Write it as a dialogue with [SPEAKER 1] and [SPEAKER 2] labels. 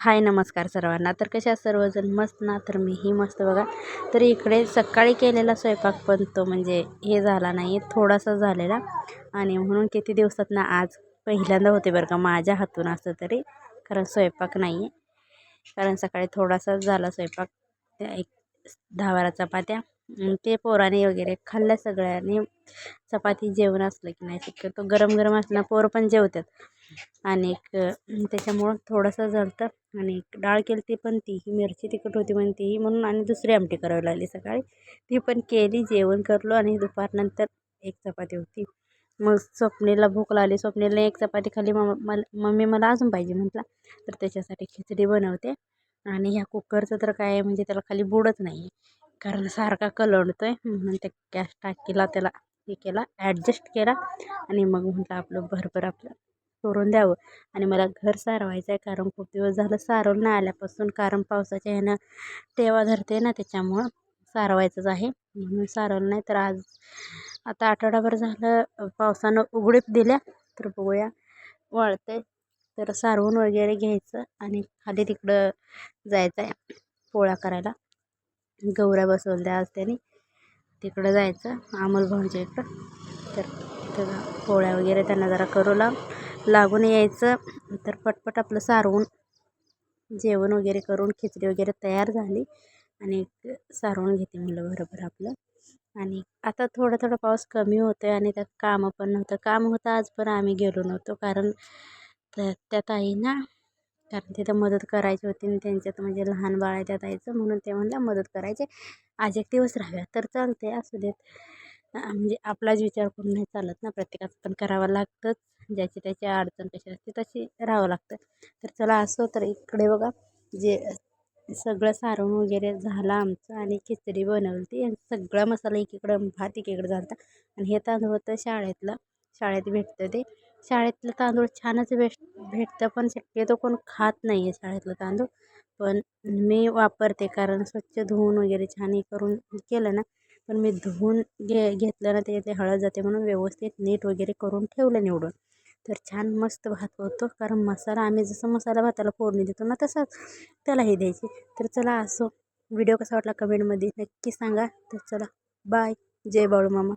[SPEAKER 1] हाय नमस्कार सर्वांना. तर कशा आहात सर्वजण? मस्त ना? तर मीही मस्त बघा. तर इकडे सकाळी केलेला स्वयंपाक पण तो म्हणजे हे झाला नाही, थोडासा झालेला. आणि म्हणून किती दिवसात ना आज पहिल्यांदा होते बरं का माझ्या हातून असं तरी. कारण स्वयंपाक नाही आहे. कारण सकाळी थोडासाच झाला स्वयंपाक. त्या एक 10-12 चपात्या ते पोराने वगैरे खाल्ल्या सगळ्यांनी. चपाती जेवण असलं की नाही शक्यतो गरम गरम असलं पोरं पण जेवतात. आणि त्याच्यामुळं थोडंसं झालं. आणि डाळ केली ती पण तीही मिरची तिखट होती म्हणून तीही म्हणून आणि दुसरी आमटी करावी लागली सकाळी. ती पण केली, जेवण करलो आणि दुपारनंतर एक चपाती होती. मग स्वप्नीला भूक लागली. स्वप्नीला एक चपाती खाल्ली. मम्मी मला अजून पाहिजे म्हटला. तर त्याच्यासाठी खिचडी बनवते. आणि ह्या कुकरचं तर काय आहे म्हणजे त्याला खाली बुडच नाही आहे. कारण सारखा कलंडतो आहे म्हणून त्या गॅस टाकीला त्याला हे केला, ॲडजस्ट केला. आणि मग म्हटलं आपलं भरभर आपलं करून द्यावं. आणि मला घर सारवायचं आहे कारण खूप दिवस झालं सारवून नाही आल्यापासून, कारण पावसाच्या ह्यानं टेवा धरते ना त्याच्यामुळं सारवायचंच आहे. म्हणून सारवलं नाही. तर आज आता आठवडाभर झालं पावसानं उघडीप दिल्या. तर बघूया वाळतंय तर सारवून वगैरे घ्यायचं आणि खाली तिकडं जायचं आहे पोळ्या करायला. गौऱ्या बसवल्या आज त्यांनी, तिकडं जायचं अमोल भाऊंच्या इकडं. तर तिथं पोळ्या वगैरे त्यांना जरा करू लागून यायचं. तर पटपट आपलं सारवून जेवण वगैरे करून खिचडी वगैरे तयार झाली. आणि सारवून घेते म्हणलं बरोबर आपलं. आणि आता थोडा थोडा पाऊस कमी होतो आहे आणि त्यात कामं पण नव्हतं. काम होतं आज पण आम्ही गेलो नव्हतो कारण त्या ताई ना, कारण तिथं मदत करायची होती आणि त्यांच्यात म्हणजे लहान बाळ आहे त्या ताईचं, म्हणून ते म्हणल्या मदत करायची आज एक दिवस राहूया. तर चालते असू देत. म्हणजे आपलाच विचार करून नाही चालत ना, प्रत्येकाचं पण करावं लागतंच. ज्याची त्याची अडचण कशी असते तशी राहावं लागतं. तर चला असो. तर इकडे बघा जे सगळं सारवून वगैरे झालं आमचं आणि खिचडी बनवली आणि सगळा मसाला एकीकडं, भात एकीकडं झाला होता. आणि हे तांदूळ होतं शाळेतलं, शाळेत भेटतं ते. शाळेतलं तांदूळ छानच भेटतं पण शक्यतो कोण खात नाही आहे शाळेतलं तांदूळ. पण मी वापरते कारण स्वच्छ धुवून वगैरे छान हे करून केलं ना. पण मी धुवून घेतलं ना त्याच्यातली हळद जाते म्हणून व्यवस्थित नीट वगैरे करून ठेवलं निवडून. तर छान मस्त भात होतो कारण मसाला आम्ही जसं मसाला भाताला फोडणी देतो ना तसंच त्यालाही द्यायची. तर चला असो. व्हिडिओ कसा वाटला कमेंटमध्ये नक्की सांगा. तर चला बाय. जय बाळू मामा.